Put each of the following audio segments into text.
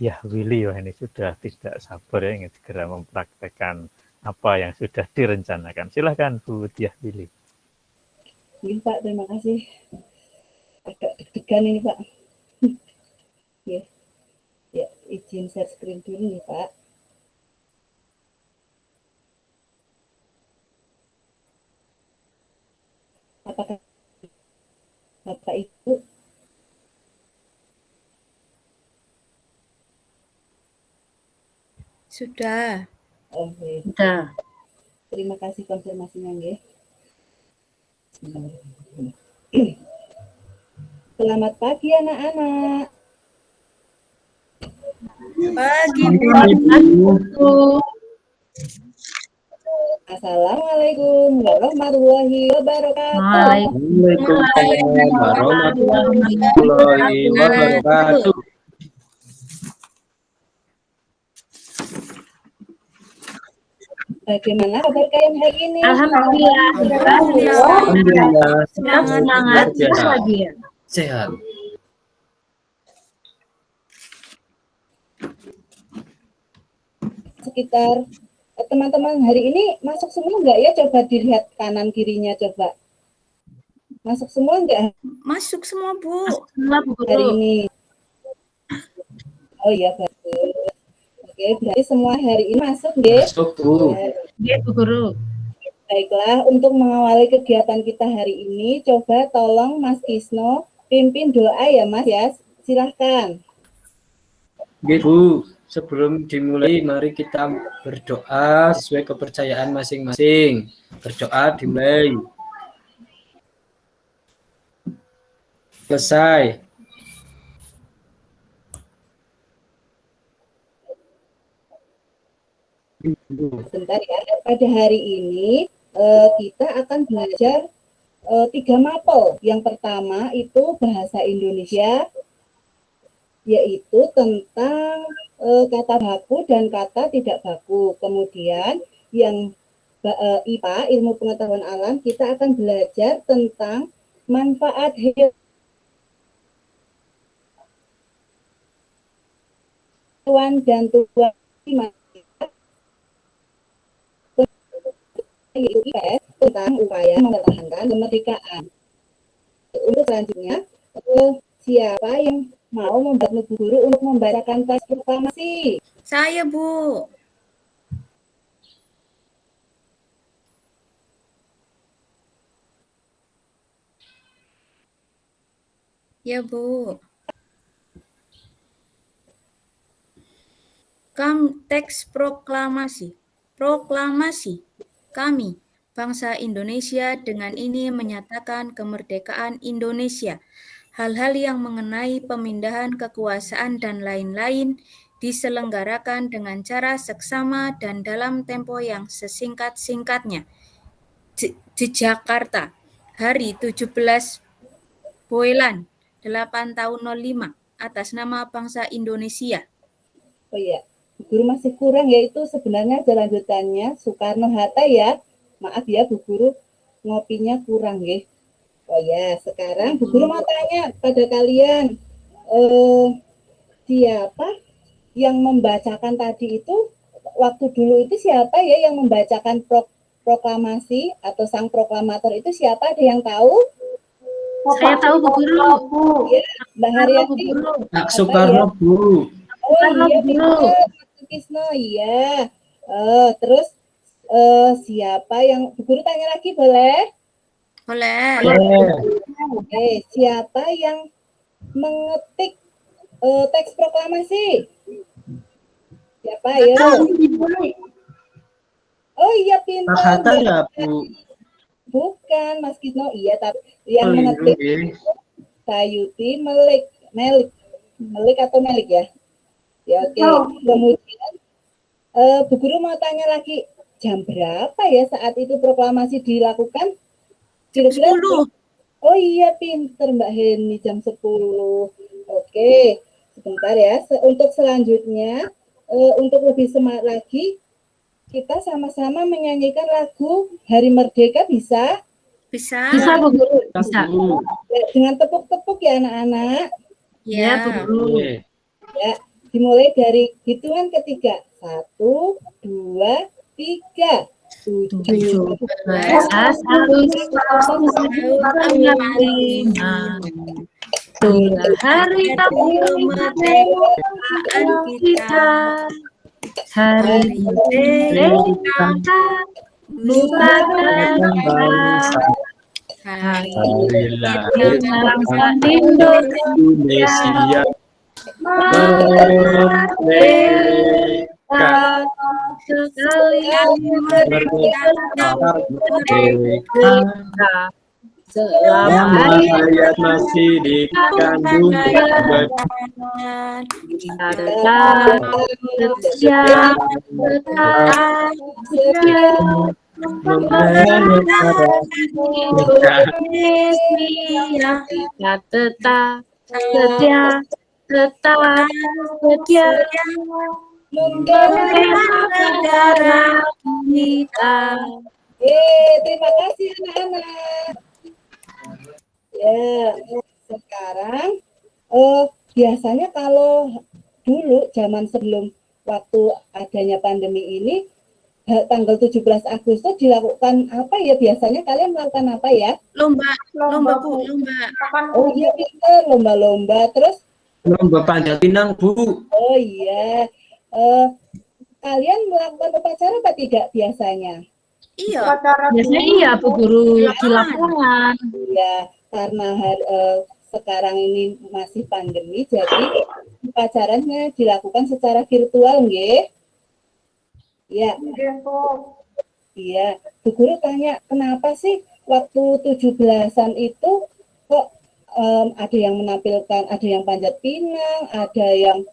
Diah Willy. Wah, ini sudah tidak sabar ya ingin segera mempraktekkan apa yang sudah direncanakan. Silakan Bu Diah Willy. Iya Pak, terima kasih. Agak deg-degan ini Pak. Ya, ya, izin share screen dulu nih Pak. Apakah Bapak Ibu? Sudah. Oke. Sudah. Terima kasih konfirmasinya nggih. Selamat pagi anak-anak. Pagi, Bu. Assalamualaikum warahmatullahi wabarakatuh. Waalaikumsalam warahmatullahi wabarakatuh. Bagaimana kabar kalian hari ini? Alhamdulillah. Alhamdulillah. Tetap semangat bahagia. Sehat. Sekitar teman-teman hari ini masuk semua enggak ya? Coba dilihat kanan kirinya coba. Masuk semua enggak Masuk semua, Bu. Semua Bu hari Guru. ini? Oh iya bagus. Oke, berarti semua hari ini masuk nggih? Masuk, Bu. Iya Bu Guru. Baiklah, untuk mengawali kegiatan kita hari ini, coba tolong Mas Kisno pimpin doa ya Mas ya. Silahkan. Oke, Bu. Sebelum dimulai, mari kita berdoa sesuai kepercayaan masing-masing. Berdoa dimulai. Selesai. Sebentar ya. Pada hari ini kita akan belajar 3 mapel. Yang pertama itu bahasa Indonesia, yaitu tentang kata baku dan kata tidak baku. Kemudian yang IPA, ilmu pengetahuan alam, kita akan belajar tentang manfaat hewan dan tumbuhan yaitu IPS tentang upaya mempertahankan kemerdekaan. Untuk selanjutnya, siapa yang mau membantu Bu Guru untuk membacakan teks proklamasi? Saya, Bu. Ya, Bu. Teks proklamasi. Proklamasi. Kami, bangsa Indonesia, dengan ini menyatakan kemerdekaan Indonesia. Hal-hal yang mengenai pemindahan kekuasaan dan lain-lain diselenggarakan dengan cara seksama dan dalam tempo yang sesingkat-singkatnya. Di Jakarta, hari 17 Boelan 8 tahun 05 atas nama bangsa Indonesia. Oh iya, Bu Guru masih kurang, yaitu sebenarnya lanjutannya Soekarno-Hatta ya. Maaf ya Bu Guru, ngopinya kurang nggih. Oh ya, sekarang Bu Guru mau tanya pada kalian, siapa yang membacakan tadi itu, waktu dulu itu siapa ya yang membacakan proklamasi atau sang proklamator itu siapa? Ada yang tahu? Saya tahu Bu Guru. Ya, Mbak Haryati. Pak Soekarno, Bu. Oh iya, benar, Mas Kisno, iya. Terus siapa yang Bu Guru tanya lagi boleh? Boleh. Oke, siapa yang mengetik teks proklamasi? Siapa ya? Oh iya, pintar. Pak Hatta ya, Bu. Bukan, Mas Kisno, iya, tapi yang mengetik Sayuti Melik atau Melik ya? Ya oke. Kemudian Bu Guru mau tanya lagi, jam berapa ya saat itu proklamasi dilakukan? Kira-kira 10. Oh iya, pinter Mbak Heni, jam 10. Oke, sebentar ya. Untuk selanjutnya, untuk lebih semangat lagi, kita sama-sama menyanyikan lagu Hari Merdeka bisa? Bisa. Bisa Bu Guru. Bisa. Dengan tepuk-tepuk ya anak-anak. Ya, Bu Guru. Ya, Dimulai dari hitungan ketiga. 1, 2, 3. 17 Agustus 45. Itulah hari kemerdekaan kita. Hari merdeka lupakan bangsa. Hari bangsa Indonesia. Merdeka sekalian merdeka. Selama hayat masih dikandung tetap setia, tetap setia Indonesia. Kita tetap setia, tetap setia membela negara kita. Terima kasih anak-anak. Ya, sekarang biasanya kalau dulu zaman sebelum waktu adanya pandemi ini tanggal 17 Agustus dilakukan apa ya? Biasanya kalian melakukan apa ya? Lomba Bu, lomba. Oh iya, pintar, lomba-lomba. Terus lomba panjat pinang, Bu. oh iya. Kalian melakukan upacara apa tidak biasanya? Iya. Biasanya iya Bu Guru di lapangan. Iya, karena sekarang ini masih pandemi, jadi upacaranya dilakukan secara virtual, nggih. Iya. Iya, Bu Guru tanya, kenapa sih waktu 17-an itu kok ada yang menampilkan, ada yang panjat pinang, ada yang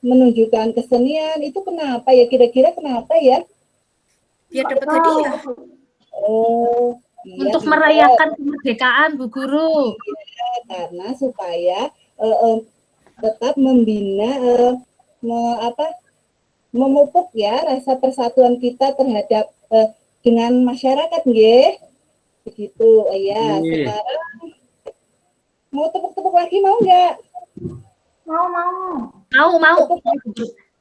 menunjukkan kesenian, itu kenapa ya, kira-kira kenapa ya? Biar dapat hadiah. Oh, iya, Untuk merayakan kemerdekaan Bu Guru. karena supaya tetap membina memupuk ya rasa persatuan kita terhadap dengan masyarakat, nggih. Begitu. Ya, sekarang mau tepuk-tepuk lagi mau nggak? Mau.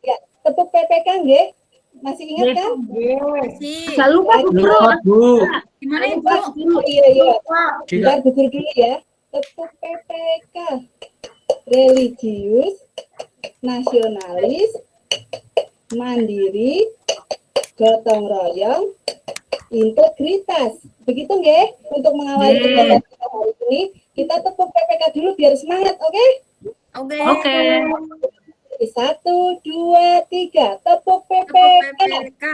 Ya, tepuk PPK nggih. Masih ingat kan? Sih. Gak lupa Bu Guru. Lupa, Bu. Gimana ya, Lupa. Bu? Oh, iya. Bentar Bu Guru dulu ya. Tepuk PPK. Religius, nasionalis, mandiri, gotong royong, integritas. Begitu nggih? Untuk mengawali kegiatan kita hari ini, kita tepuk PPK dulu biar semangat, oke? Oke. 1, 2, 3. Tepuk PPK. PPK.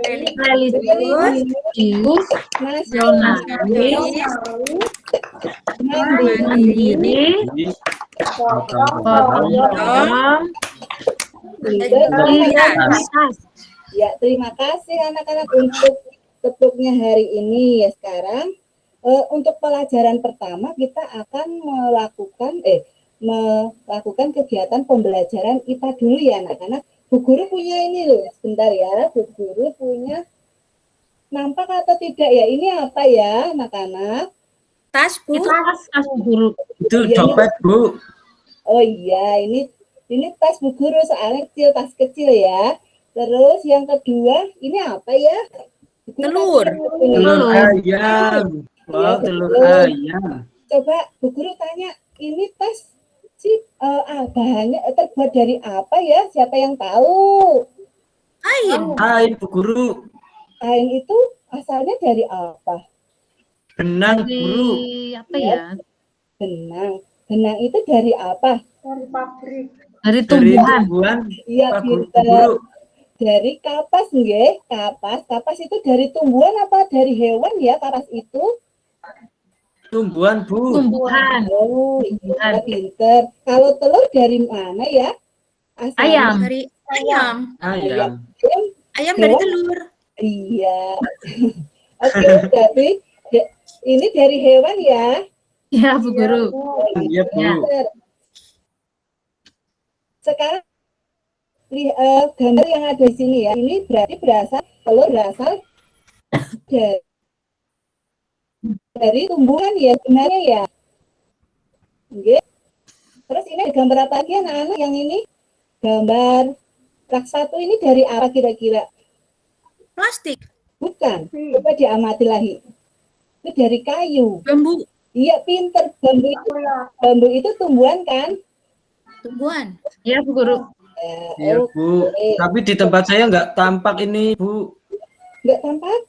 Religius, nasionalis, mandiri, gotong royong, integritas. Ya, terima kasih anak-anak untuk tepuknya hari ini ya. Sekarang untuk pelajaran pertama kita akan melakukan kegiatan pembelajaran IPA dulu ya anak-anak. Bu Guru punya ini loh, sebentar ya. Bu Guru punya, nampak atau tidak ya? Ini apa ya anak-anak? Tas, Bu. Itu tas Bu Guru. Itu dompet, Bu. Oh iya, ini tas Bu Guru soalnya kecil, tas kecil ya. Terus yang kedua, ini apa ya? Bu Guru Telur. Telur ayam. Wow, telur ayam. Coba Bu Guru tanya, ini tas bahannya terbuat dari apa ya? Siapa yang tahu? Kain. Hai, Bu Guru. Kain itu asalnya dari apa? Benang, Dari Bu. apa ya? Benang. Benang itu dari apa? Dari Dari tumbuhan. tumbuhan. Iya, Pak Bu pinter. Guru. Dari kapas, nggih. Kapas itu dari tumbuhan apa dari hewan ya? Kapas itu? Tumbuhan, Bu. Tumbuhan. Oh, iya, pinter. Kalau telur dari mana ya? Asalnya Ayam. Dari ayam. Ayam. Ayam dari telur. Iya. Oke, berarti ini dari hewan ya? Ya Bu Guru. Iya, Bu. Ya. Pinter. Sekarang gambar yang ada di sini ya, ini berarti telur berasal dari tumbuhan ya, sebenarnya ya. Oke. ini ada gambar apa lagi anak-anak yang ini? Gambar rak 1 ini dari apa kira-kira? Plastik. Bukan. Coba diamati lagi. Itu dari kayu. Bambu. Iya, pinter. Bambu itu tumbuhan kan? Tumbuhan. Ya, Bu Guru. Iya, Bu. Tapi di tempat saya nggak tampak ini, Bu. Nggak tampak?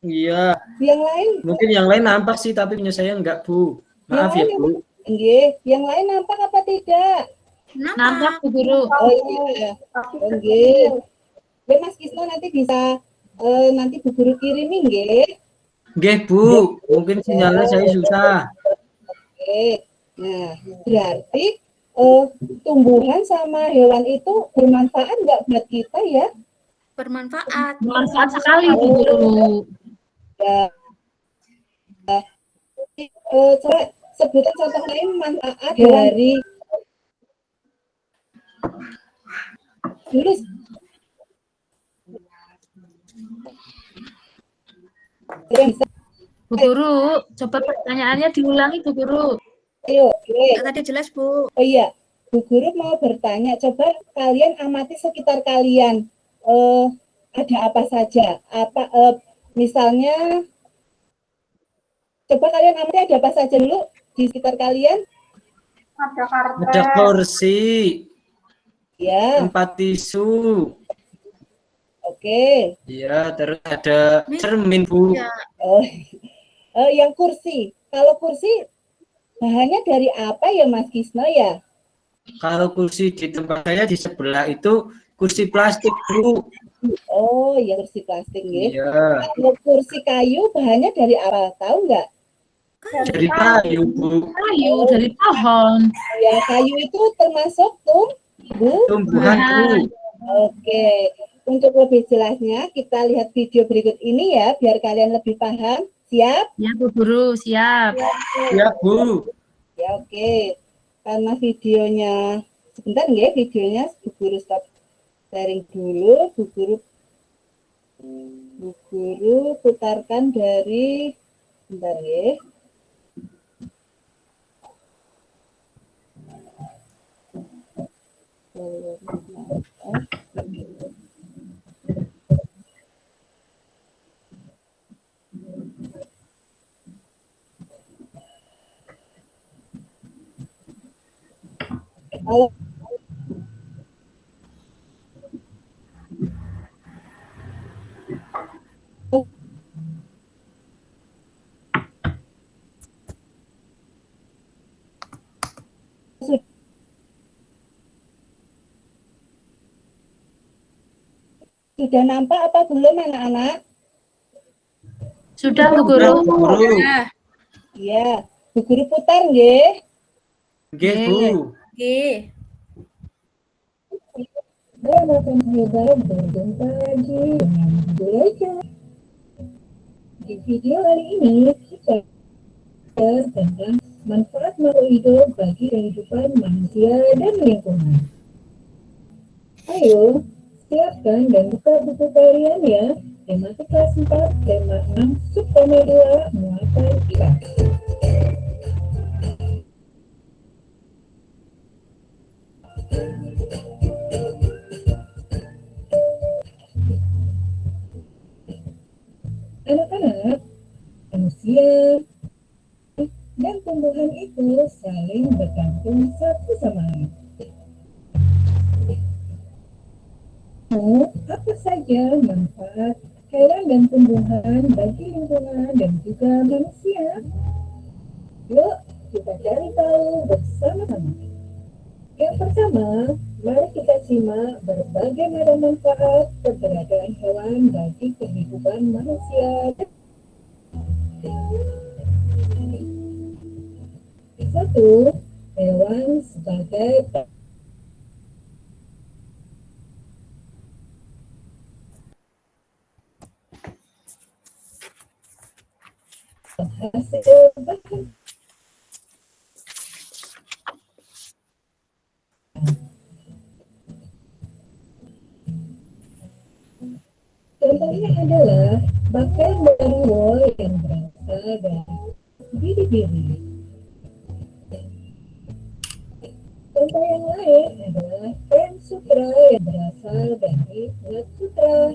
Iya. Yang lain? Mungkin yang lain nampak sih, tapi punya saya nggak, Bu. Maaf ya, Bu. Nggih. Yang lain nampak apa tidak? Nampak, Bu Guru. Oh iya. Nggih. Mas Kisno nanti bisa nanti Bu Guru kirimi nggih. Nggih, Bu. Mungkin sinyalnya saya susah. Oke. Nah, berarti tumbuhan sama hewan itu bermanfaat nggak buat kita ya? Bermanfaat. Bermanfaat sekali, Bu Guru. Ya. Coba sebutkan contoh lain manfaat dari Lulus. Bisa. Bu Guru, coba pertanyaannya diulangi, Bu Guru. Ayo, oke. Tadi jelas, Bu. Oh iya, Bu Guru mau bertanya, coba kalian amati sekitar kalian. Ada apa saja? Misalnya, coba kalian amati ada apa saja dulu di sekitar kalian? Ada karpet. Ada kursi, Ya, tempat tisu. oke. Iya, terus ada cermin, Bu. Ya. Oh, yang kursi. Kalau kursi bahannya dari apa ya, Mas Kisno ya? Kalau kursi di tempat saya di sebelah itu kursi plastik, Bu. Oh, ya kursi plastik ya. Iya, Kalau kursi kayu bahannya dari apa? Tahu nggak? dari kayu, Bu. Kayu dari pohon. Ya, kayu itu termasuk Bu. Tumbuhan, Bu. Oke. Untuk lebih jelasnya, kita lihat video berikut ini ya, biar kalian lebih paham. Siap? Ya, Bu Guru, siap. Ya, Bu. Ya, oke. Karena videonya, sebentar nggak videonya, Bu Guru stop sharing dulu. Bu Guru putarkan dari, sebentar ya. Halo. Sudah nampak apa belum anak-anak? Sudah, Bu Guru. Bu Guru. Ya. Iya, Bu Guru putar nggih. Nggih, Bu. Oke. Selamat berjumpa lagi dengan belajar. Di video kali ini kita tentang manfaat makhluk hidup bagi kehidupan manusia dan lingkungan. Ayo, siapkan dan buka buku kalian ya. Tematik kelas 4, tema 6, subtema 2, muatan ikan. Anak-anak, manusia dan tumbuhan itu saling bergantung satu sama lain. Apa saja manfaat hewan dan tumbuhan bagi lingkungan dan juga manusia? Yuk, kita cari tahu bersama-sama. Yang pertama, mari kita simak berbagai macam manfaat keberadaan hewan bagi kehidupan manusia. Satu, hewan sebagai hasil bahan. Contohnya adalah bakal berwol yang berasal dari biri-biri. Contoh yang lain adalah pen sutra yang berasal dari Nat Sutra.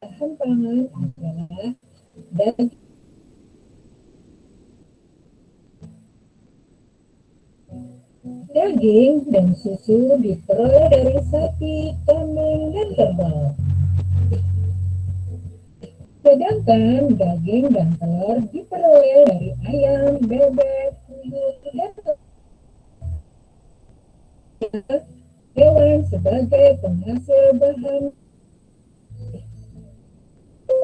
Bahan pangan adalah daging dan susu diperoleh dari sapi, kambing, dan kerbau. Sedangkan daging dan telur diperoleh dari ayam, bebek, uyut, dan hewan sebagai penghasil bahan.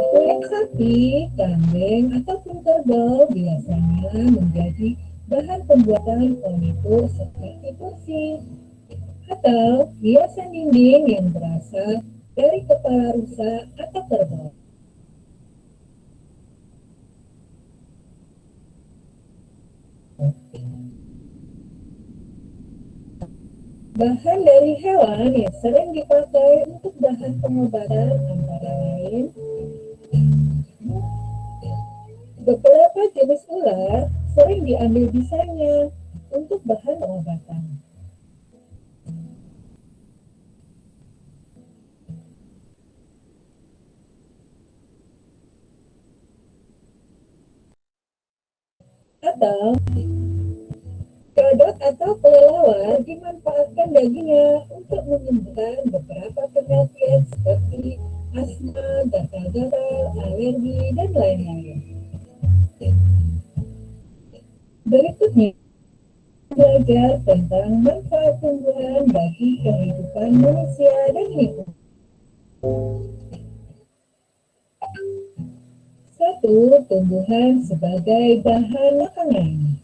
Kulit sapi, kambing, ataupun kerbau biasanya menjadi bahan pembuatan furnitur seperti kursi atau hiasan dinding yang berasal dari kepala rusa atau kerbau. Bahan dari hewan yang sering dipakai untuk bahan pengobatan antara lain beberapa jenis ular sering diambil bisanya untuk bahan pengobatan. Atau kodok atau kelelawar dimanfaatkan dagingnya untuk menyembuhkan beberapa penyakit seperti asma, gatal-gatal, alergi, dan lain-lain. Berikutnya, belajar tentang manfaat tumbuhan bagi kehidupan manusia dan lingkungan. 1. Tumbuhan sebagai bahan makanan.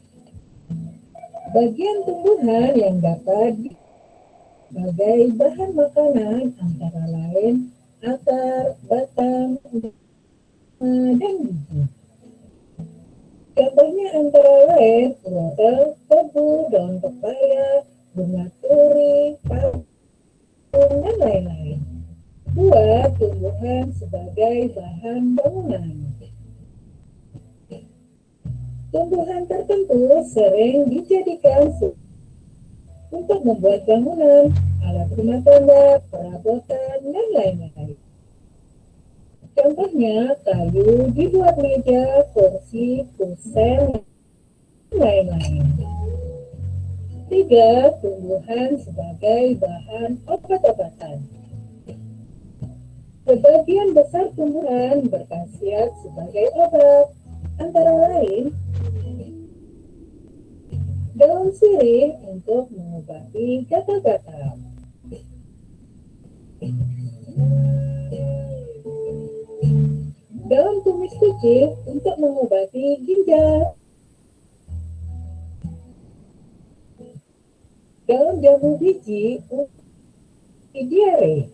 Bagian tumbuhan yang dapat sebagai bahan makanan antara lain akar, batang, dan biji. Contohnya antara lain wortel, tebu, daun pepaya, bunga turi, parung, dan lain-lain. 2. Tumbuhan sebagai bahan bangunan. Tumbuhan tertentu sering dijadikan untuk membuat bangunan, alat rumah tangga, perabotan, dan lain-lain. Contohnya, kayu dibuat meja, kursi, kusen, dan lain-lain. 3. Tumbuhan sebagai bahan obat-obatan. Sebagian besar tumbuhan berkhasiat sebagai obat, antara lain daun sirih untuk mengobati gatal-gatal, daun tumis kucing untuk mengobati ginjal, daun jambu biji untuk diare.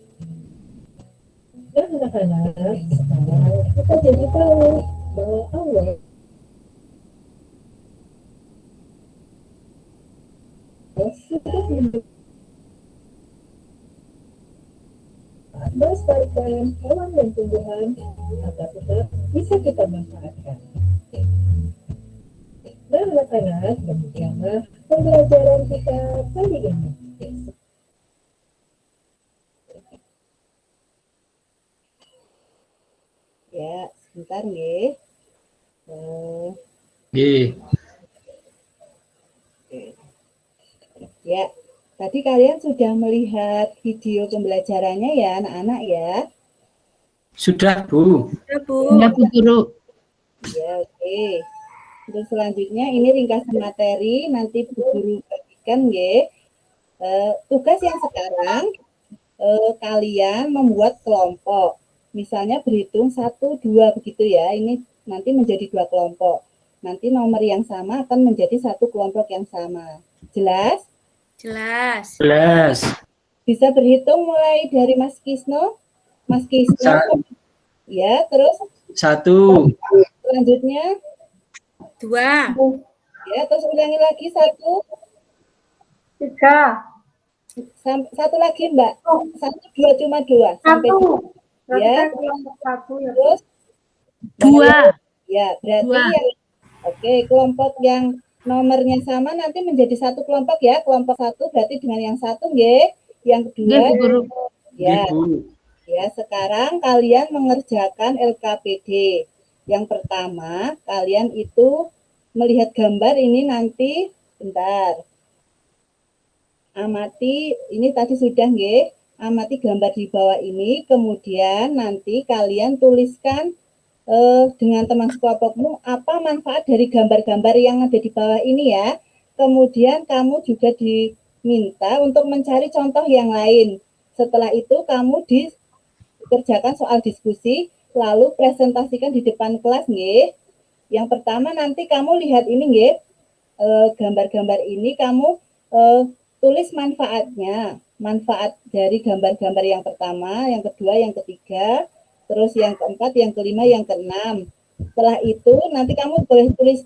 Dan anak-anak, sekarang kita jadi tahu bahwa Allah sudah melestarikan hewan dan tumbuhan agar tetap bisa kita manfaatkan. Dan anak-anak, demikianlah pembelajaran kita kali ini. Ya, sebentar nih. Ya, tadi kalian sudah melihat video pembelajarannya ya anak-anak ya? Sudah, Bu. Ya, Bu. Ya, Bu Guru. Ya, oke. Terus selanjutnya ini ringkasan materi, nanti Bu Guru bagikan ya. Tugas yang sekarang, kalian membuat kelompok. Misalnya berhitung 1, 2 begitu ya, ini nanti menjadi 2 kelompok. Nanti nomor yang sama akan menjadi satu kelompok yang sama. Jelas? Jelas. Jelas. Bisa berhitung mulai dari Mas Kisno? Mas Kisno, ya, terus 1, selanjutnya, 2, ya, terus ulangi lagi 1, 3, satu lagi Mbak, 1, 2, cuma 2, sampai 1. ya, Kelompok 1 ya. terus 2. ya, berarti Dua. yang oke, kelompok yang nomornya sama nanti menjadi satu kelompok ya. Kelompok 1 berarti dengan yang 1 nggih. Yang Nggih, kedua Bu Guru. ya. Bu. Ya, sekarang kalian mengerjakan LKPD. Yang pertama, kalian itu melihat gambar ini nanti bentar. Amati, ini tadi sudah nggih. Amati gambar di bawah ini, kemudian nanti kalian tuliskan dengan teman sekelompokmu apa manfaat dari gambar-gambar yang ada di bawah ini ya. Kemudian kamu juga diminta untuk mencari contoh yang lain. Setelah itu kamu dikerjakan soal diskusi, lalu presentasikan di depan kelas nggih. Yang pertama nanti kamu lihat ini nggih, gambar-gambar ini kamu tulis manfaatnya. Manfaat dari gambar-gambar yang pertama, yang kedua, yang ketiga, terus yang keempat, yang kelima, yang keenam. Setelah itu nanti kamu boleh tulis,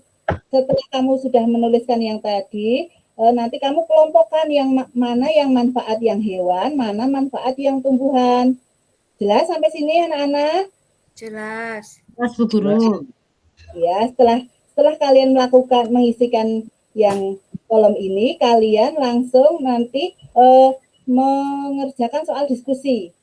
setelah kamu sudah menuliskan yang tadi, nanti kamu kelompokkan yang mana yang manfaat yang hewan, mana manfaat yang tumbuhan. Jelas sampai sini anak-anak? Jelas. Jelas, Bu Guru. Ya, setelah kalian mengisikan yang kolom ini, kalian langsung nanti mengerjakan soal diskusi.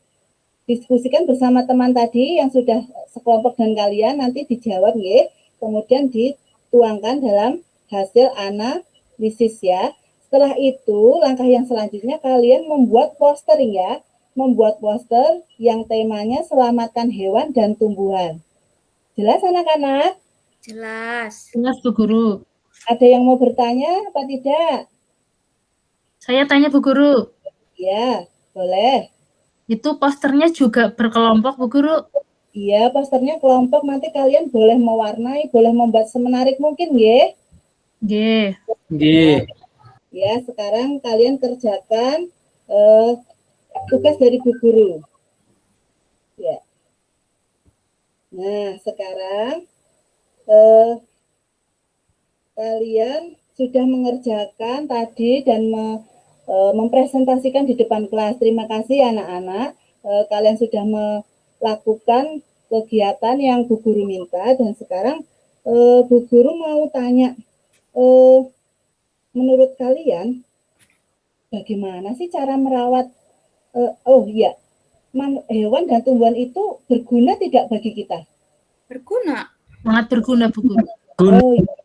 Diskusikan bersama teman tadi yang sudah sekelompok dan kalian, nanti dijawab nggih, kemudian dituangkan dalam hasil analisis ya. Setelah itu, langkah yang selanjutnya kalian membuat poster ya. Membuat poster yang temanya selamatkan hewan dan tumbuhan. Jelas anak-anak? Jelas. Jelas, Bu Guru. Ada yang mau bertanya apa tidak? Saya tanya Bu Guru, Ya, boleh. itu posternya juga berkelompok Bu Guru? Iya, posternya kelompok, nanti kalian boleh mewarnai, boleh membuat semenarik mungkin, nggih. Nggih. Nggih. Ya, sekarang kalian kerjakan tugas dari Bu Guru. Ya. Nah, sekarang kalian sudah mengerjakan tadi dan mempresentasikan di depan kelas. Terima kasih anak-anak. Kalian sudah melakukan kegiatan yang Bu Guru minta dan sekarang Bu Guru mau tanya, menurut kalian bagaimana sih cara merawat hewan dan tumbuhan itu berguna tidak bagi kita? Berguna. Sangat berguna Bu Guru. Oh iya,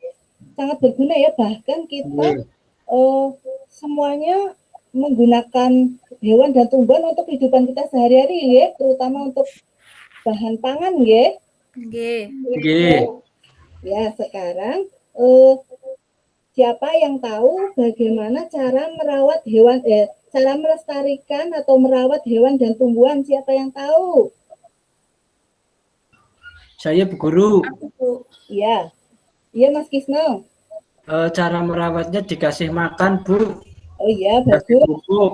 sangat berguna ya, bahkan kita semuanya menggunakan hewan dan tumbuhan untuk kehidupan kita sehari-hari ya, terutama untuk bahan pangan ya. Nggih. Nggih. Ya, sekarang siapa yang tahu bagaimana cara merawat hewan, cara melestarikan atau merawat hewan dan tumbuhan? Siapa yang tahu? Saya Bu Guru. Aku, Bu. Iya, iya Mas Kisno. Cara merawatnya dikasih makan, Bu. Oh iya, Kasih bagus. pupuk.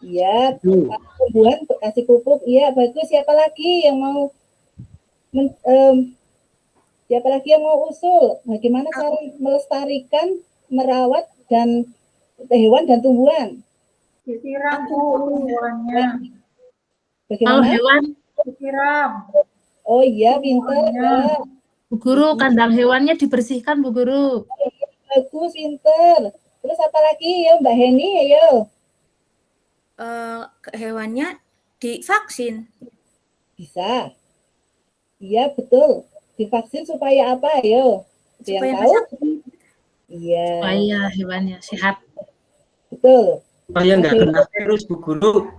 Iya, Bu. tumbuhan kasih pupuk. Iya, bagus. Siapa lagi yang mau siapa lagi yang mau usul? Bagaimana cara melestarikan, merawat dan hewan dan tumbuhan? Disiram Bu tumbuhannya. Kalau Bagaimana? hewan, Disiram. Oh iya, pintar. Ya. Bu Guru, kandang hewannya dibersihkan Bu Guru. Bagus, pintar. Terus apa lagi ya Mbak Heni? Ayo. Hewannya divaksin. Bisa. Iya, betul. Divaksin supaya apa? Ayo. Ada yang Supaya tahu? nggak sakit. Iya, Supaya hewannya sehat. betul. Supaya nggak kena virus, Bu Guru.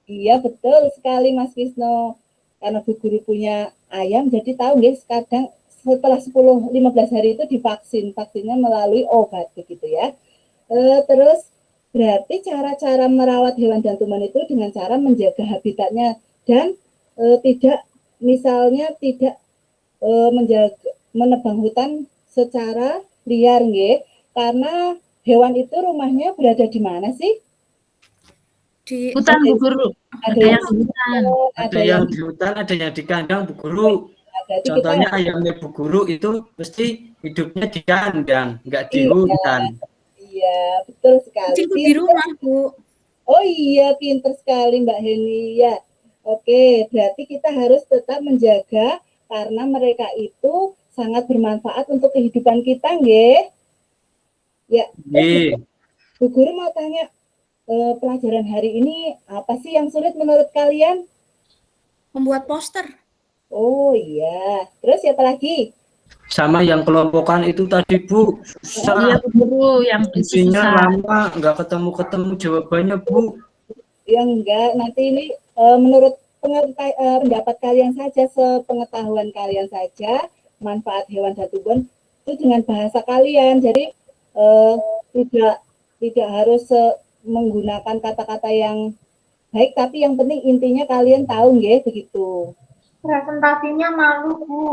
Iya, betul sekali Mas Wisno. Karena Bu Guru punya ayam, jadi tahu guys, kadang setelah 10-15 hari itu divaksin. Vaksinnya melalui obat begitu ya. Terus berarti cara-cara merawat hewan dan tumbuhan itu dengan cara menjaga habitatnya dan tidak menebang hutan secara liar nggih. Karena hewan itu rumahnya berada di mana sih? Di Hutan Bu Guru. Ada yang di hutan. Ada yang di hutan, ada yang di kandang Bu Guru. Berarti Contohnya kita ayamnya Bu Guru itu mesti hidupnya di kandang, enggak di Iya. hutan. iya betul sekali. kucingku di rumah, Bu. Oh iya, pinter sekali Mbak Heni. Ya, oke. Berarti kita harus tetap menjaga karena mereka itu sangat bermanfaat untuk kehidupan kita, nggih. Ya, Nggih. Bu Guru mau tanya, pelajaran hari ini apa sih yang sulit menurut kalian? Membuat poster. Oh iya. Terus siapa lagi? Sama yang kelompokan itu tadi Bu, Iya susah. Bu Guru yang itu Isinya susah. lama, enggak ketemu jawabannya Bu. Ya enggak, nanti ini menurut pendapat kalian saja, sepengetahuan kalian saja, manfaat hewan dan tumbuhan itu dengan bahasa kalian. Jadi tidak harus menggunakan kata-kata yang baik, tapi yang penting intinya kalian tahu nggih begitu. Presentasinya malu, Bu.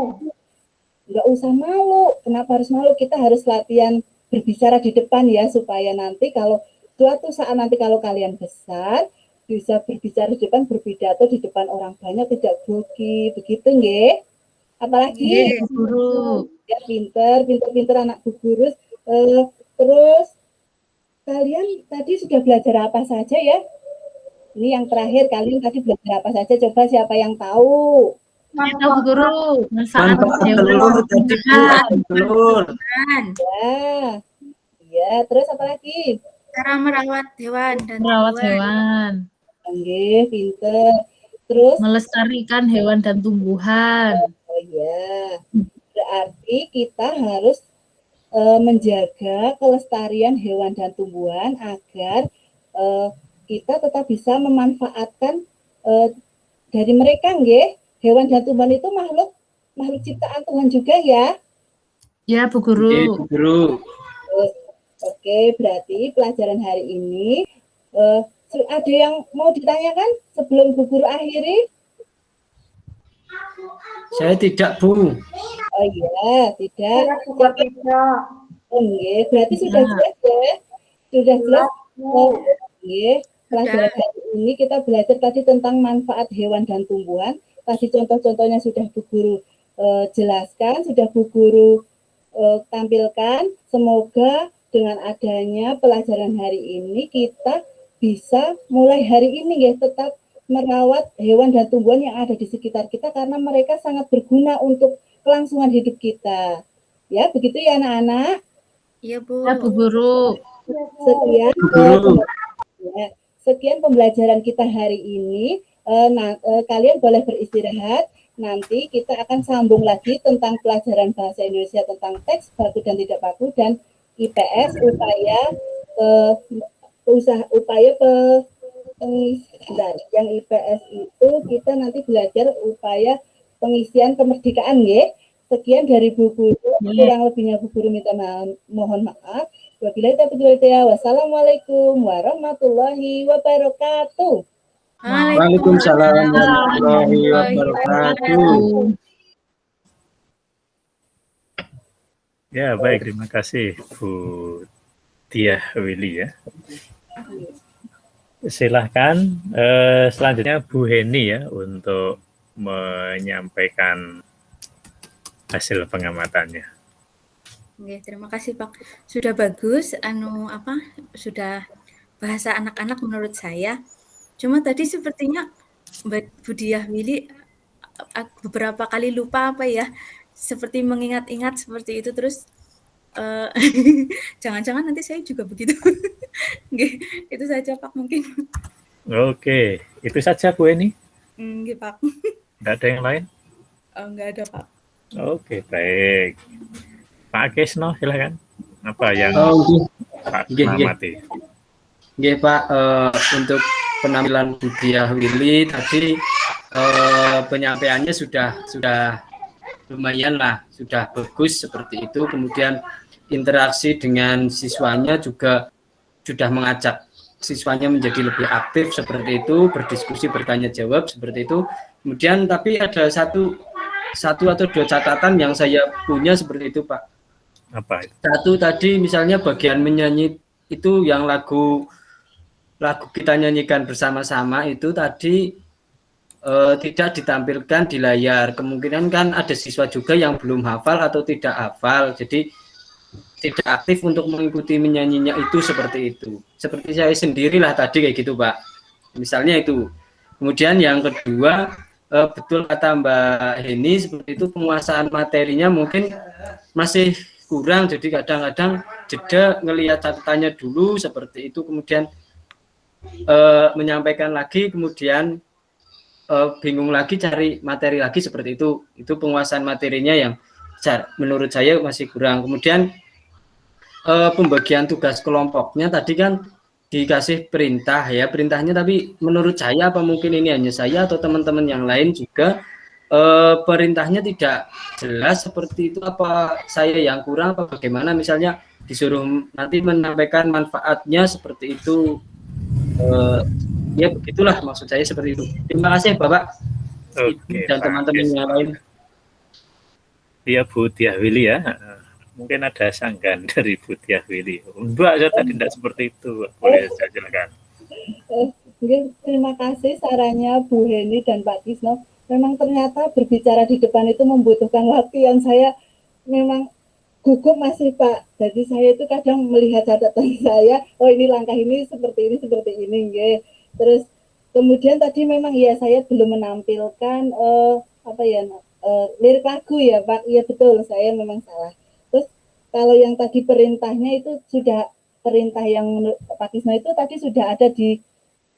Nggak usah malu. Kenapa harus malu? Kita harus latihan berbicara di depan ya, supaya nanti kalau suatu saat nanti kalau kalian besar bisa berbicara di depan, berpidato di depan orang banyak, tidak grogi, begitu nggih. Apalagi Bu Guru. ya pinter anak Bu Guru. Terus kalian tadi sudah belajar apa saja ya? Ini yang terakhir, kalian tadi belajar apa saja? Coba siapa yang tahu? Saya tahu Bu Guru. Manfaat Manfaat hewan. telur tadi Bu, ada telur. Dan Ya, terus apa lagi? cara merawat hewan dan Merawat tumbuhan. hewan. Oke, pinter. Terus, Melestarikan hewan dan tumbuhan. oh ya, berarti kita harus menjaga kelestarian hewan dan tumbuhan agar kita tetap bisa memanfaatkan dari mereka, nggih. Hewan dan tumbuhan itu makhluk ciptaan Tuhan juga ya. Ya Bu Nggih, Guru. Bu Guru. Oke, berarti pelajaran hari ini ada yang mau ditanyakan sebelum Bu Guru akhiri? Saya tidak Bu. Oh iya, tidak. Saya juga tidak. Oke, berarti sudah jelas ya? Sudah jelas. Oh, oke. Pelajaran hari ini kita belajar tadi tentang manfaat hewan dan tumbuhan. Tadi contoh-contohnya sudah Bu Guru jelaskan, sudah Bu Guru tampilkan. Semoga dengan adanya pelajaran hari ini kita bisa mulai hari ini ya tetap merawat hewan dan tumbuhan yang ada di sekitar kita karena mereka sangat berguna untuk kelangsungan hidup kita. Ya, begitu ya anak-anak. Iya, Bu. Ya Bu Guru. Sekian Bu Guru. sekian pembelajaran kita hari ini. Kalian boleh beristirahat. Nanti kita akan sambung lagi tentang pelajaran bahasa Indonesia tentang teks baku dan tidak baku dan IPS yang IPS itu kita nanti belajar upaya pengisian kemerdekaan ya. Sekian dari Bu Guru, kurang lebihnya Bu Guru minta mohon maaf. Wabillahi taufiq wal hidayah. Wassalamualaikum warahmatullahi wabarakatuh. Waalaikumsalam warahmatullahi wabarakatuh. Ya, baik, terima kasih Bu Diah Willy ya. Silahkan selanjutnya Bu Heni ya untuk menyampaikan hasil pengamatannya. Oke, terima kasih Pak. Sudah bagus, sudah bahasa anak-anak menurut saya. Cuma tadi sepertinya Mbak Budiah Willy beberapa kali lupa seperti mengingat-ingat seperti itu terus jangan-jangan nanti saya juga begitu. Oke, itu saja Pak mungkin. Oke, itu saja Bu Heni. Oke Pak. Tidak ada yang lain? Enggak ada Pak. Oke, baik. Pak Kesno, silakan. Apa yang Pak amati? Nggih Pak, untuk penampilan Budiah Willy tadi penyampaiannya sudah lumayan lah, sudah bagus seperti itu. Kemudian interaksi dengan siswanya juga sudah mengajak siswanya menjadi lebih aktif seperti itu, berdiskusi, bertanya jawab seperti itu. Kemudian tapi ada satu atau dua catatan yang saya punya seperti itu Pak. Apa itu? Satu tadi misalnya bagian menyanyi itu yang lagu kita nyanyikan bersama-sama itu tadi tidak ditampilkan di layar. Kemungkinan kan ada siswa juga yang belum hafal atau tidak hafal, jadi tidak aktif untuk mengikuti menyanyinya itu seperti itu. Seperti saya sendirilah tadi kayak gitu, Pak. Misalnya itu. Kemudian yang kedua, betul kata Mbak Heni seperti itu, penguasaan materinya mungkin masih kurang, jadi kadang-kadang jeda ngelihat catatannya dulu seperti itu, kemudian menyampaikan lagi, kemudian bingung lagi cari materi lagi seperti itu. Itu penguasaan materinya yang menurut saya masih kurang. Kemudian pembagian tugas kelompoknya tadi kan dikasih perintah ya, perintahnya, tapi menurut saya apa mungkin ini hanya saya atau teman-teman yang lain juga perintahnya tidak jelas seperti itu, apa saya yang kurang apa bagaimana, misalnya disuruh nanti menyampaikan manfaatnya seperti itu, ya begitulah maksud saya seperti itu. Terima kasih Bapak dan teman-teman yang lain. Iya Bu Diah Willy ya. Mungkin ada sanggahan dari Bu Diah Willy. Mbak, saya tadi tidak seperti itu. Boleh saya silakan. Terima kasih sarannya Bu Heni dan Pak Kisno. Memang ternyata berbicara di depan itu membutuhkan latihan. Saya memang gugup masih Pak. Jadi saya itu kadang melihat catatan saya, oh ini langkah ini seperti ini. Ya. Terus kemudian tadi memang ya saya belum menampilkan lirik lagu ya Pak. Iya betul, saya memang salah. Terus kalau yang tadi perintahnya itu sudah, perintah yang menurut Pak Kisno itu tadi sudah ada di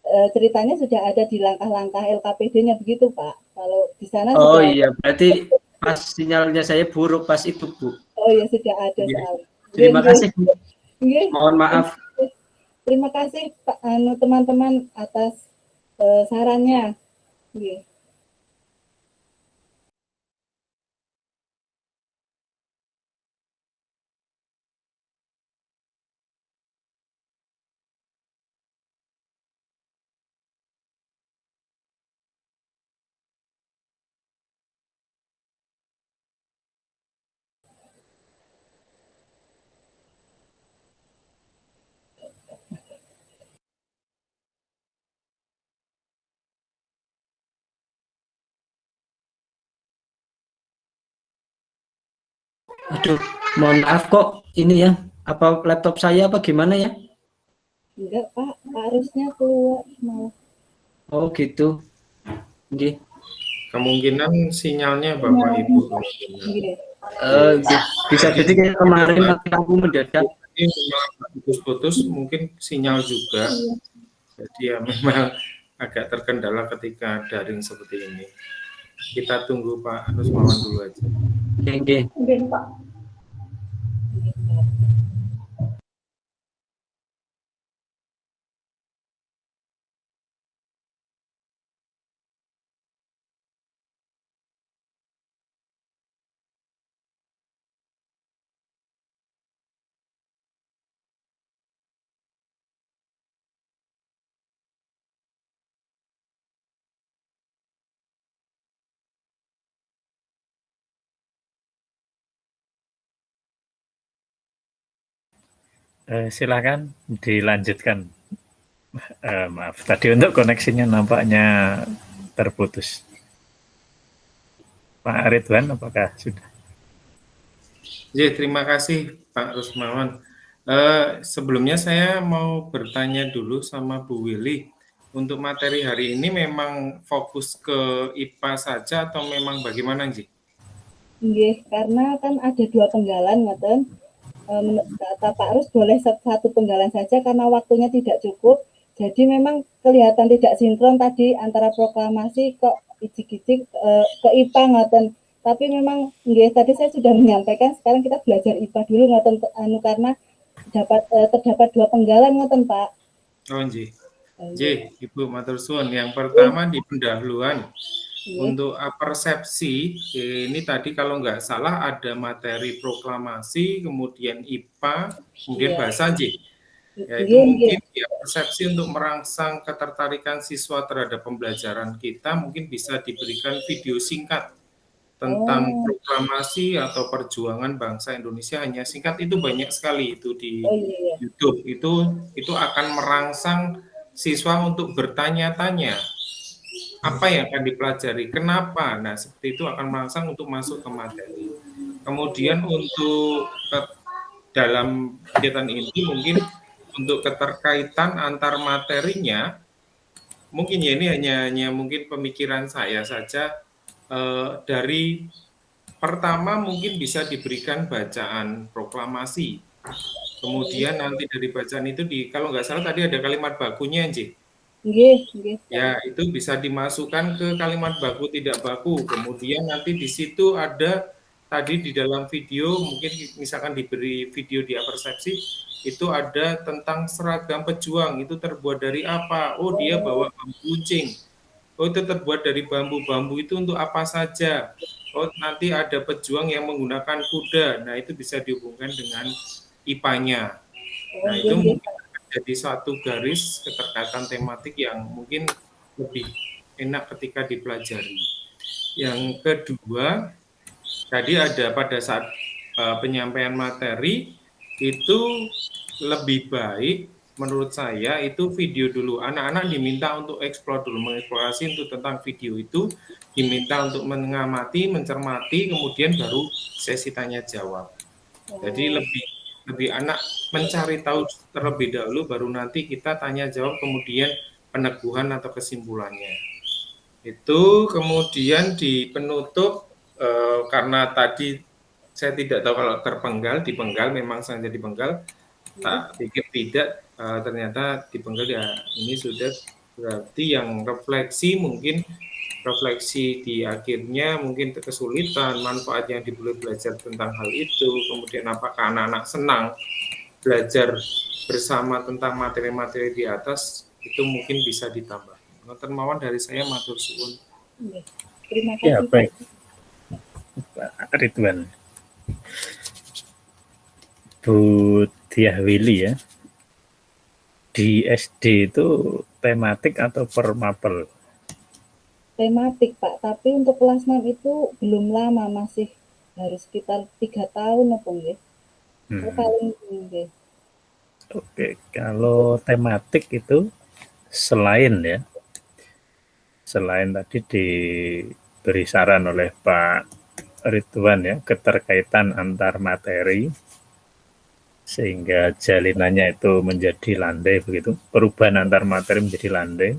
ceritanya sudah ada di langkah-langkah LKPD-nya begitu Pak. Kalau di sana oh iya, berarti pas sinyalnya saya buruk pas itu Bu. Oh ya sudah ada soalnya. Terima kasih Bu. Mohon maaf. Terima kasih Pak teman-teman atas sarannya. Aduh, mohon maaf kok ini ya, apa laptop saya apa gimana ya? Enggak Pak, harusnya keluar malah. Oh gitu. Oke. Kemungkinan sinyalnya Bapak Ibu. Bisa jadi kayak kemarin aku mendadak. Ini putus-putus, mungkin sinyal juga. Jadi ya memang agak terkendala ketika daring seperti ini. Kita tunggu Pak Rusmawan dulu aja. Oke. Pak. Silakan dilanjutkan. Maaf, tadi untuk koneksinya nampaknya terputus. Pak Ridwan, apakah sudah? Ya, terima kasih Pak Rusmawan. Sebelumnya saya mau bertanya dulu sama Bu Willy. Untuk materi hari ini memang fokus ke IPA saja atau memang bagaimana, Ji? Iya, karena kan ada 2 penggalan, ngoten. Kata Pak Rus boleh satu penggalan saja karena waktunya tidak cukup. Jadi memang kelihatan tidak sinkron tadi antara proklamasi kok ijik-ijik ke IPA ngoten. Tapi memang tadi saya sudah menyampaikan sekarang kita belajar IPA dulu ngoten karena terdapat 2 penggalan ngoten Pak. Oh, Ji. Ji, Ibu matur suwun. Yang pertama di pendahuluan. Untuk persepsi, ini tadi kalau nggak salah ada materi proklamasi, kemudian IPA, kemudian bahasa Ji. Ya, itu mungkin ya, persepsi untuk merangsang ketertarikan siswa terhadap pembelajaran kita mungkin bisa diberikan video singkat tentang proklamasi atau perjuangan bangsa Indonesia hanya singkat, itu banyak sekali itu di YouTube. Itu akan merangsang siswa untuk bertanya-tanya apa yang akan dipelajari, kenapa. Nah, seperti itu akan merangsang untuk masuk ke materi. Kemudian untuk dalam kegiatan ini mungkin untuk keterkaitan antar materinya, mungkin ya ini hanya mungkin pemikiran saya saja. Dari pertama mungkin bisa diberikan bacaan proklamasi, kemudian nanti dari bacaan itu kalau nggak salah tadi ada kalimat bakunya, Nji. Ya, itu bisa dimasukkan ke kalimat baku tidak baku. Kemudian nanti di situ ada tadi di dalam video, mungkin misalkan diberi video di Apersepsi, itu ada tentang seragam pejuang, itu terbuat dari apa? Oh, dia bawa bambu kucing. Oh, itu terbuat dari bambu-bambu itu untuk apa saja? Oh, nanti ada pejuang yang menggunakan kuda. Nah, itu bisa dihubungkan dengan IPA-nya. Nah, itu mungkin jadi satu garis keterkaitan tematik yang mungkin lebih enak ketika dipelajari. Yang kedua, tadi ada pada saat penyampaian materi, itu lebih baik menurut saya itu video dulu. Anak-anak diminta untuk eksplor dulu, mengeksplorasi untuk tentang video itu, diminta untuk mengamati, mencermati, kemudian baru sesi tanya jawab. Jadi lebih anak mencari tahu terlebih dahulu, baru nanti kita tanya jawab, kemudian peneguhan atau kesimpulannya. Itu kemudian di penutup, karena tadi saya tidak tahu kalau dipenggal memang sengaja dipenggal, tak pikir tidak, ternyata dipenggal ya ini sudah berarti yang refleksi mungkin refleksi di akhirnya mungkin kesulitan, manfaat yang boleh belajar tentang hal itu, kemudian apakah anak-anak senang belajar bersama tentang materi-materi di atas, itu mungkin bisa ditambah. Termawan dari saya, matur suwun. Terima kasih. Ya, baik. Pak Ridwan. Bu Diah Willy ya. Di SD itu tematik atau per mapel? Tematik, Pak, tapi untuk kelas 6 itu belum lama, masih harus sekitar 3 tahun apa nggih? Paling nggih. Oke, kalau tematik itu selain tadi diberi saran oleh Pak Ridwan ya, keterkaitan antar materi sehingga jalinannya itu menjadi landai begitu, perubahan antar materi menjadi landai.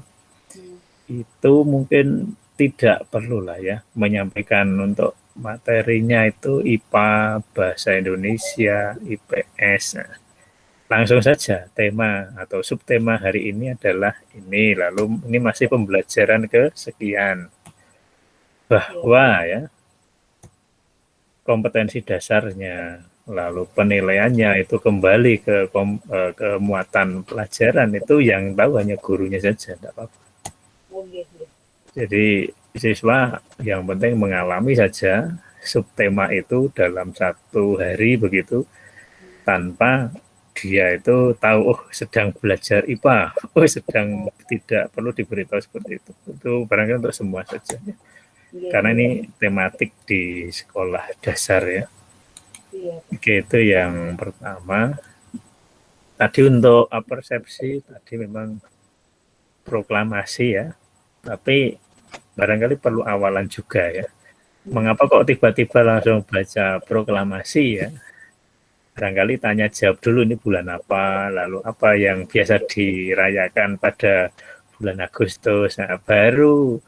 Itu mungkin tidak perlu lah ya menyampaikan untuk materinya itu IPA, Bahasa Indonesia, IPS. Nah, langsung saja tema atau subtema hari ini adalah ini, lalu ini masih pembelajaran kesekian, bahwa ya kompetensi dasarnya, lalu penilaiannya itu kembali ke muatan pelajaran, itu yang tahu hanya gurunya saja, tidak apa-apa. Jadi siswa yang penting mengalami saja subtema itu dalam 1 hari begitu, tanpa dia itu tahu sedang belajar IPA, sedang tidak perlu diberitahu seperti itu. Itu barangkali untuk semua saja ya. Karena ini tematik di sekolah dasar ya. Oke, itu yang pertama. Tadi untuk persepsi tadi memang proklamasi ya, tapi barangkali perlu awalan juga ya. Mengapa kok tiba-tiba langsung baca proklamasi ya? Barangkali tanya jawab dulu ini bulan apa, lalu apa yang biasa dirayakan pada bulan Agustus, nah, baru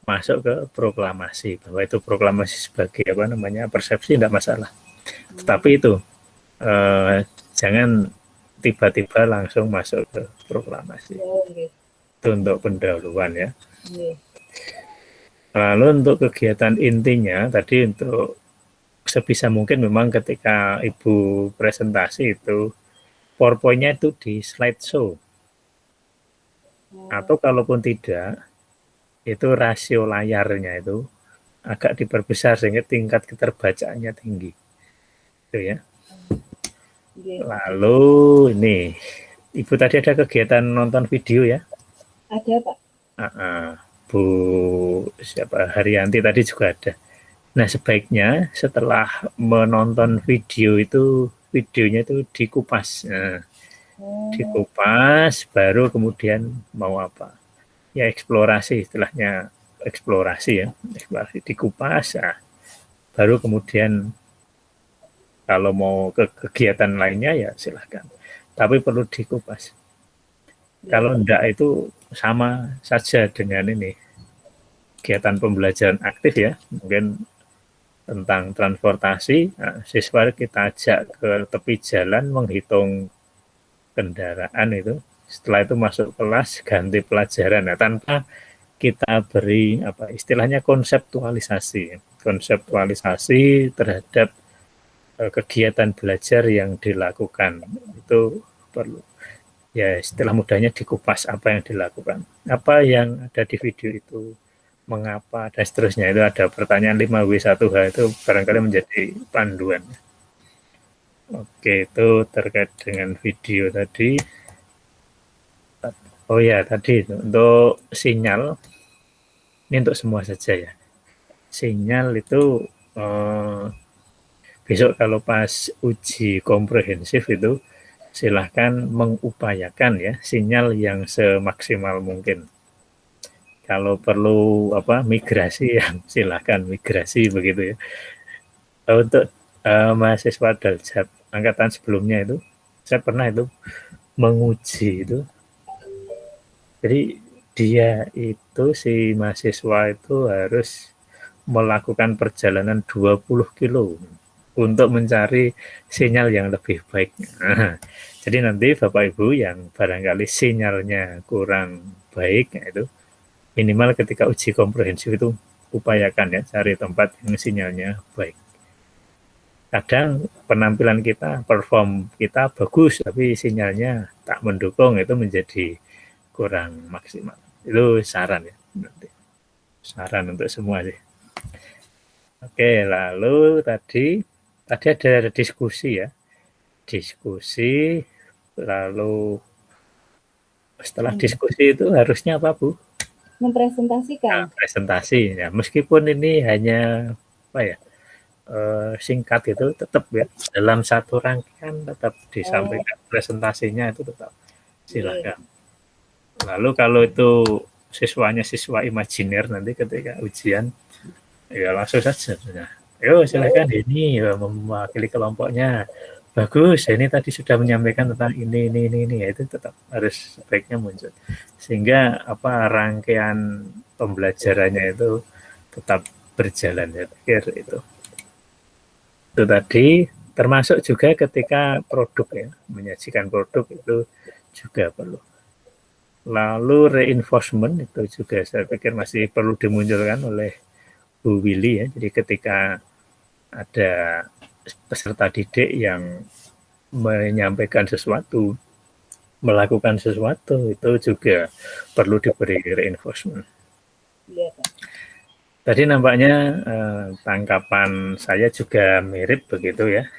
masuk ke proklamasi, bahwa itu proklamasi sebagai persepsi tidak masalah. Tetapi itu jangan tiba-tiba langsung masuk ke proklamasi. Itu untuk pendahuluan ya. Lalu untuk kegiatan intinya tadi, untuk sebisa mungkin memang ketika Ibu presentasi itu PowerPoint-nya itu di slideshow, atau kalaupun tidak itu rasio layarnya itu agak diperbesar sehingga tingkat keterbacaannya tinggi itu ya. Lalu ini Ibu tadi ada kegiatan nonton video ya? Ada, Pak. Bu Haryanti tadi juga ada. Nah, sebaiknya setelah menonton videonya itu dikupas. Nah, dikupas, baru kemudian mau apa? Ya eksplorasi, istilahnya eksplorasi ya, eksplorasi dikupas. Nah, baru kemudian kalau mau ke kegiatan lainnya ya silahkan. Tapi perlu dikupas. Kalau enggak itu sama saja dengan ini kegiatan pembelajaran aktif ya, mungkin tentang transportasi, nah, siswa kita ajak ke tepi jalan menghitung kendaraan itu, setelah itu masuk kelas ganti pelajaran, nah, tanpa kita beri apa istilahnya konseptualisasi terhadap kegiatan belajar yang dilakukan, itu perlu ya istilah mudahnya dikupas apa yang dilakukan, apa yang ada di video itu, mengapa dan seterusnya. Itu ada pertanyaan 5W1H itu barangkali menjadi panduan. Oke, itu terkait dengan video tadi. Oh ya, tadi untuk sinyal, ini untuk semua saja ya. Sinyal itu besok kalau pas uji komprehensif itu silahkan mengupayakan ya sinyal yang semaksimal mungkin. Kalau perlu apa migrasi ya silahkan migrasi begitu ya. Untuk mahasiswa Daljat angkatan sebelumnya itu saya pernah itu menguji itu. Jadi dia itu si mahasiswa itu harus melakukan perjalanan 20 kilo untuk mencari sinyal yang lebih baik. Nah, jadi nanti Bapak Ibu yang barangkali sinyalnya kurang baik itu minimal ketika uji komprehensif itu upayakan ya cari tempat yang sinyalnya baik. Kadang penampilan kita, perform kita bagus tapi sinyalnya tak mendukung, itu menjadi kurang maksimal. Itu saran ya. Saran untuk semua sih. Oke, lalu tadi ada diskusi ya. Diskusi, lalu setelah diskusi itu harusnya apa Bu? Mempresentasikan. Nah, presentasi ya, meskipun ini hanya apa ya singkat itu tetap ya dalam satu rangkaian tetap disampaikan presentasinya itu tetap silakan. Lalu kalau itu siswanya siswa imajiner nanti ketika ujian ya langsung saja. Nah, yo silakan ini ya, mewakili kelompoknya. Bagus, ini tadi sudah menyampaikan tentang ini, ya itu tetap harus sebaiknya muncul. Sehingga apa rangkaian pembelajarannya itu tetap berjalan ya, pikir itu. Itu tadi termasuk juga ketika produk ya, menyajikan produk itu juga perlu. Lalu reinforcement itu juga saya pikir masih perlu dimunculkan oleh Bu Willy ya. Jadi ketika ada peserta didik yang menyampaikan sesuatu, melakukan sesuatu, itu juga perlu diberi reinforcement. Tadi nampaknya tangkapan saya juga mirip begitu ya.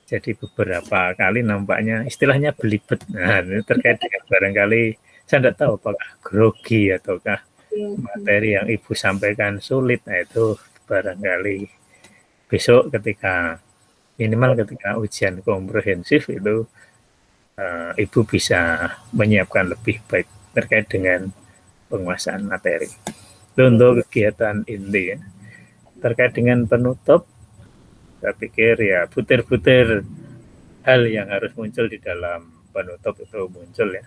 Jadi beberapa kali nampaknya istilahnya belibet. Nah, ini terkait dengan barangkali saya tidak tahu apakah grogi ataukah materi yang Ibu sampaikan sulit. Nah, itu barangkali besok ketika minimal ketika ujian komprehensif itu Ibu bisa menyiapkan lebih baik terkait dengan penguasaan materi. Itu untuk kegiatan inti ya. Terkait dengan penutup, saya pikir ya butir-butir hal yang harus muncul di dalam penutup itu muncul ya.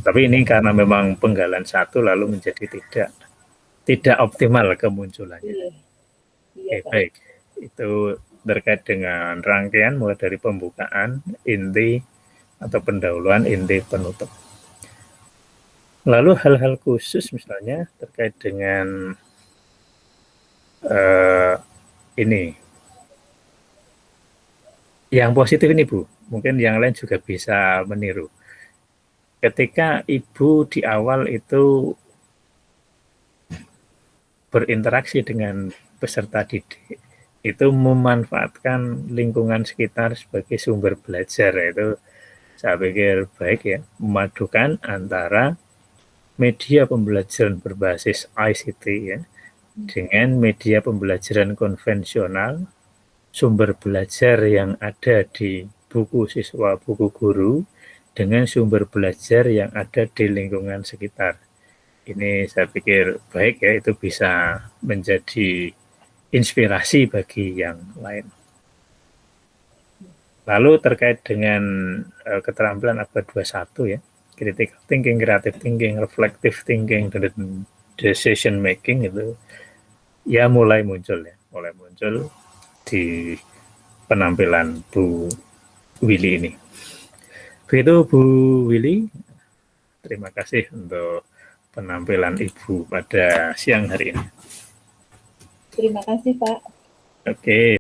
Tapi ini karena memang penggalan satu lalu menjadi tidak optimal kemunculannya. Oke, baik. Itu terkait dengan rangkaian mulai dari pembukaan, inti atau pendahuluan, inti, penutup. Lalu hal-hal khusus misalnya terkait dengan ini. Yang positif ini Bu, mungkin yang lain juga bisa meniru. Ketika Ibu di awal itu berinteraksi dengan peserta didik, itu memanfaatkan lingkungan sekitar sebagai sumber belajar, itu saya pikir baik ya, memadukan antara media pembelajaran berbasis ICT ya, dengan media pembelajaran konvensional, sumber belajar yang ada di buku siswa, buku guru, dengan sumber belajar yang ada di lingkungan sekitar. Ini saya pikir baik ya, itu bisa menjadi inspirasi bagi yang lain. Lalu terkait dengan keterampilan abad 21 ya, critical thinking, creative thinking, reflective thinking, dan decision making itu ya mulai muncul di penampilan Bu Willy ini. Begitu Bu Willy, terima kasih untuk penampilan Ibu pada siang hari ini. Terima kasih Pak. Oke.